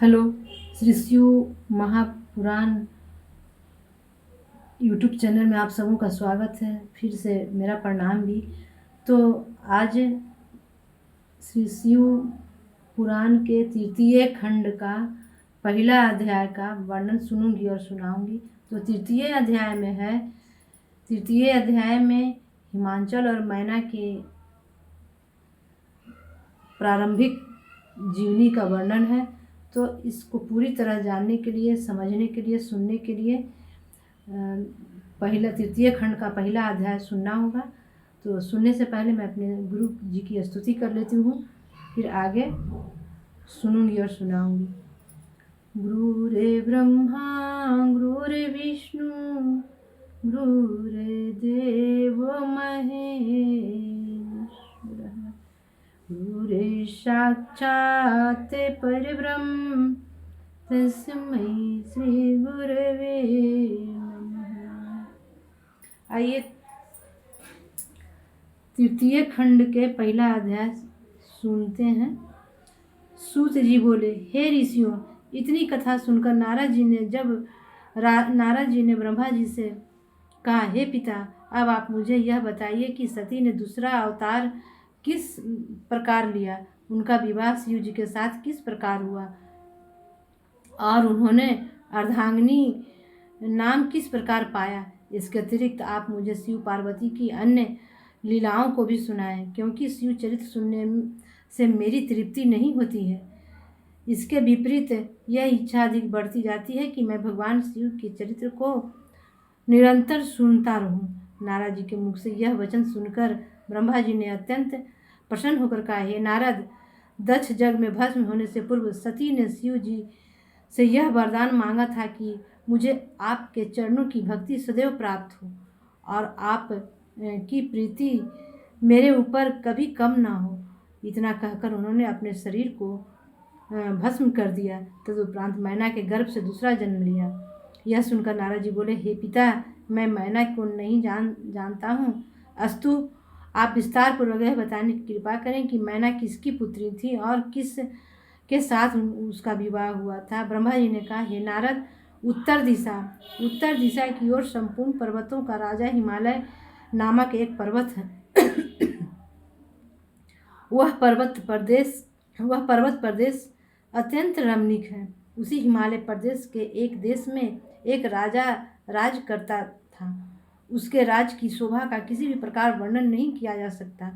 Hello. Shri Shiv Mahapuran YouTube channel में आप सबों का स्वागत है। फिर से मेरा प्रणाम भी। तो आज श्री शिव पुराण के तृतीय खंड का पहला अध्याय का वर्णन सुनूंगी और सुनाऊंगी। तो तृतीय अध्याय में हिमांचल और मैना के प्रारंभिक जीवनी का वर्णन है। तो इसको पूरी तरह जानने के लिए, समझने के लिए, सुनने के लिए तृतीय खंड का पहला अध्याय सुनना होगा। तो सुनने से पहले मैं अपने गुरु जी की स्तुति कर लेती हूँ, फिर आगे सुनूंगी और सुनाऊंगी। गुरुरे ब्रह्मा गुरुरे विष्णु गुरुर्देव महेश्वरः गुरुरे साक्षात् परब्रह्म तस्मै श्री गुरवे नमः। आइए तृतीय खंड के पहला अध्याय सुनते हैं। सूत जी बोले, हे ऋषियों, इतनी कथा सुनकर नारद जी ने ब्रह्मा जी से कहा, हे पिता, अब आप मुझे यह बताइए कि सती ने दूसरा अवतार किस प्रकार लिया, उनका विवाह शिव जी के साथ किस प्रकार हुआ और उन्होंने अर्धांगिनी नाम किस प्रकार पाया। इसके अतिरिक्त आप मुझे शिव पार्वती की अन्य लीलाओं को भी सुनाएं, क्योंकि शिव चरित्र सुनने से मेरी तृप्ति नहीं होती है। इसके विपरीत यह इच्छा अधिक बढ़ती जाती है कि मैं भगवान शिव के चरित्र को निरंतर सुनता रहूं। नारद जी के मुख से यह वचन सुनकर ब्रह्मा जी ने अत्यंत प्रसन्न होकर कहा, हे नारद, दक्ष यज्ञ में भस्म होने से पूर्व सती ने शिव जी से यह वरदान मांगा था कि मुझे आपके चरणों की भक्ति सदैव प्राप्त हो और आप की प्रीति मेरे ऊपर कभी कम ना हो। इतना कहकर उन्होंने अपने शरीर को भस्म कर दिया। तदुपरांत मैना के गर्भ से दूसरा जन्म लिया। यह सुनकर नारद जी बोले, हे पिता, मैं मैना को नहीं जानता हूँ। अस्तु, आप विस्तार पूर्वक यह बताने की कृपा करें कि मैना किसकी पुत्री थी और किस के साथ उसका विवाह हुआ था। ब्रह्मा जी ने कहा, हे नारद, उत्तर दिशा की ओर संपूर्ण पर्वतों का राजा हिमालय नामक एक पर्वत है। वह पर्वत प्रदेश अत्यंत रमणीक है। उसी हिमालय प्रदेश के एक देश में एक राजा राज करता था। उसके राज की शोभा का किसी भी प्रकार वर्णन नहीं किया जा सकता।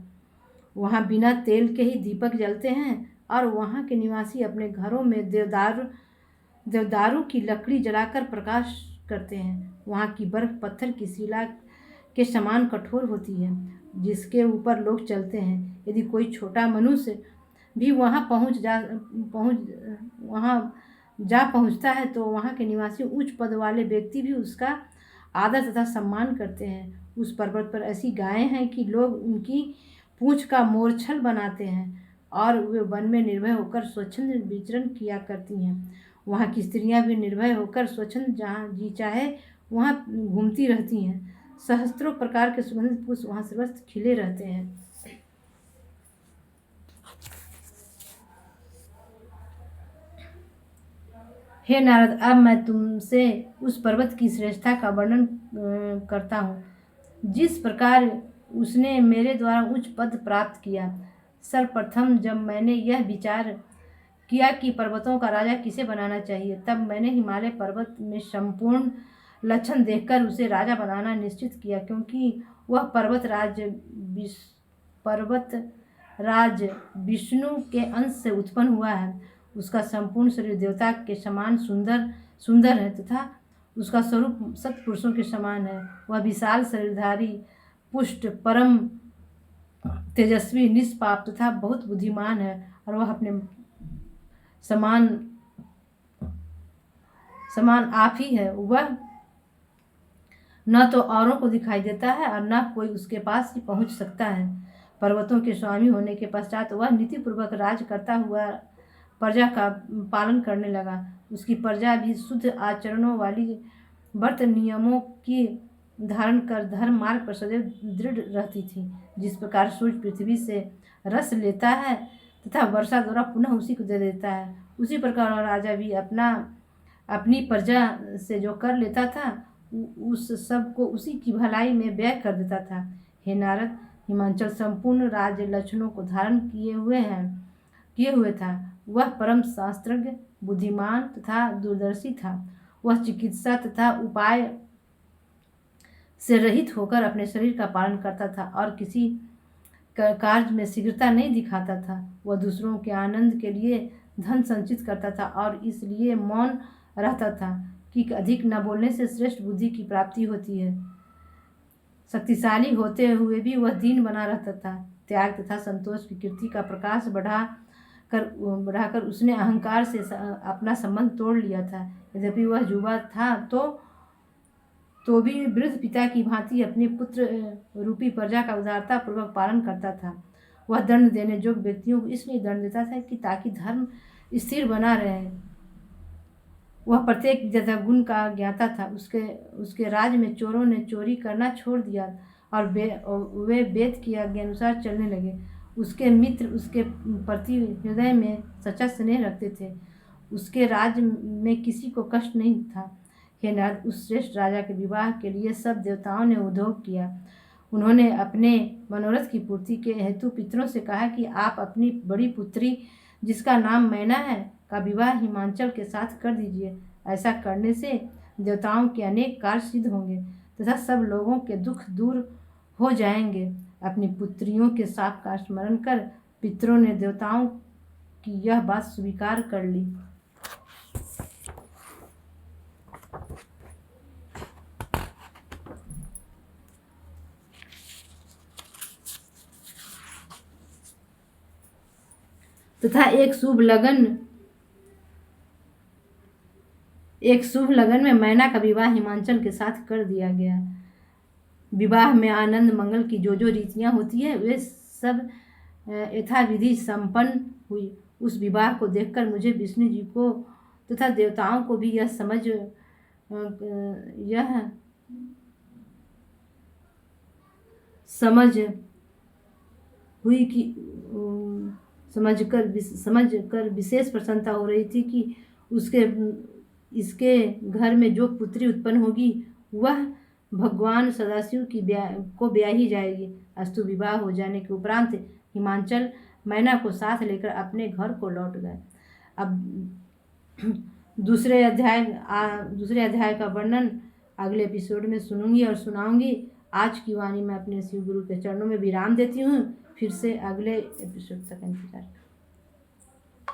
वहाँ बिना तेल के ही दीपक जलते हैं और वहाँ के निवासी अपने घरों में देवदारू की लकड़ी जलाकर प्रकाश करते हैं। वहाँ की बर्फ पत्थर की शिला के समान कठोर होती है, जिसके ऊपर लोग चलते हैं। यदि कोई छोटा मनुष्य भी वहाँ पहुँचता है तो वहाँ के निवासी उच्च पद वाले व्यक्ति भी उसका आदर तथा सम्मान करते हैं। उस पर्वत पर ऐसी गायें हैं कि लोग उनकी पूंछ का मोरछल बनाते हैं और वे वन में निर्भय होकर स्वच्छंद विचरण किया करती हैं। वहाँ की स्त्रियां भी निर्भय होकर स्वच्छंद जहाँ जी चाहे वहाँ घूमती रहती हैं। सहस्त्रों प्रकार के सुगंधित पुष्प वहाँ सर्वत्र खिले रहते हैं। हे नारद, अब मैं तुमसे उस पर्वत की श्रेष्ठता का वर्णन करता हूँ, जिस प्रकार उसने मेरे द्वारा उच्च पद प्राप्त किया। सर्वप्रथम जब मैंने यह विचार किया कि पर्वतों का राजा किसे बनाना चाहिए, तब मैंने हिमालय पर्वत में संपूर्ण लक्षण देखकर उसे राजा बनाना निश्चित किया, क्योंकि वह पर्वत राज विष्णु के अंश से उत्पन्न हुआ है। उसका संपूर्ण शरीर देवता के समान सुंदर है तथा उसका स्वरूप सत्पुरुषों के समान है। वह विशाल शरीरधारी, पुष्ट, परम तेजस्वी, निष्पाप तथा बहुत बुद्धिमान है और वह अपने समान आप ही है। वह न तो औरों को दिखाई देता है और न कोई उसके पास ही पहुंच सकता है। पर्वतों के स्वामी होने के पश्चात वह नीतिपूर्वक राज करता हुआ प्रजा का पालन करने लगा। उसकी प्रजा भी शुद्ध आचरणों वाली व्रत नियमों की धारण कर धर्म मार्ग पर सदैव दृढ़ रहती थी। जिस प्रकार सूर्य पृथ्वी से रस लेता है तथा वर्षा द्वारा पुनः उसी को दे देता है। उसी प्रकार राजा भी अपनी प्रजा से जो कर लेता था उस सब को उसी की भलाई में व्यय कर देता था। हे नारद, हिमांचल संपूर्ण राज्य लक्षणों को धारण किए हुए था। वह परम शास्त्रज्ञ, बुद्धिमान तथा दूरदर्शी था। वह चिकित्सा तथा उपाय से रहित होकर अपने शरीर का पालन करता था और किसी कार्य में शीघ्रता नहीं दिखाता था। वह दूसरों के आनंद के लिए धन संचित करता था और इसलिए मौन रहता था कि अधिक न बोलने से श्रेष्ठ बुद्धि की प्राप्ति होती है। शक्तिशाली होते हुए भी वह दीन बना रहता था। त्याग तथा संतोष की कीर्ति का प्रकाश बढ़ाकर उसने अहंकार से अपना संबंध तोड़ लिया था। यद्यपि वह युवा था तो भी वृद्ध पिता की भांति अपने पुत्र रूपी प्रजा का उदारता पूर्वक पालन करता था। वह दंड देने योग्य व्यक्तियों को इसलिए दंड देता था कि ताकि धर्म स्थिर बना रहे। वह प्रत्येक गुण का ज्ञाता था। उसके राज में चोरों ने चोरी करना छोड़ दिया और वे वेद की आज्ञा अनुसार चलने लगे। उसके मित्र उसके प्रति हृदय में सच्चा स्नेह रखते थे। उसके राज में किसी को कष्ट नहीं था। हे नारद, उस श्रेष्ठ राजा के विवाह के लिए सब देवताओं ने उद्योग किया। उन्होंने अपने मनोरथ की पूर्ति के हेतु पितरों से कहा कि आप अपनी बड़ी पुत्री जिसका नाम मैना है का विवाह हिमांचल के साथ कर दीजिए। ऐसा करने से देवताओं के अनेक कार्य सिद्ध होंगे तथा सब लोगों के दुख दूर हो जाएंगे। अपनी पुत्रियों के शाप का स्मरण कर पितरों ने देवताओं की यह बात स्वीकार कर ली। तथा एक शुभ लगन में मैना का विवाह हिमांचल के साथ कर दिया गया। विवाह में आनंद मंगल की जो रीतियां होती है वे सब यथाविधि संपन्न हुई। उस विवाह को देखकर मुझे विष्णु जी को तथा देवताओं को भी यह समझ हुई कि समझकर विशेष प्रसन्नता हो रही थी कि इसके घर में जो पुत्री उत्पन्न होगी वह भगवान सदाशिव को ब्याही जाएगी। अस्तु विवाह हो जाने के उपरांत हिमांचल मैना को साथ लेकर अपने घर को लौट गए। अब दूसरे अध्याय का वर्णन अगले एपिसोड में सुनूंगी और सुनाऊंगी। आज की वाणी में अपने शिव गुरु के चरणों में विराम देती हूँ। फिर से अगले एपिसोड तक इंतजार।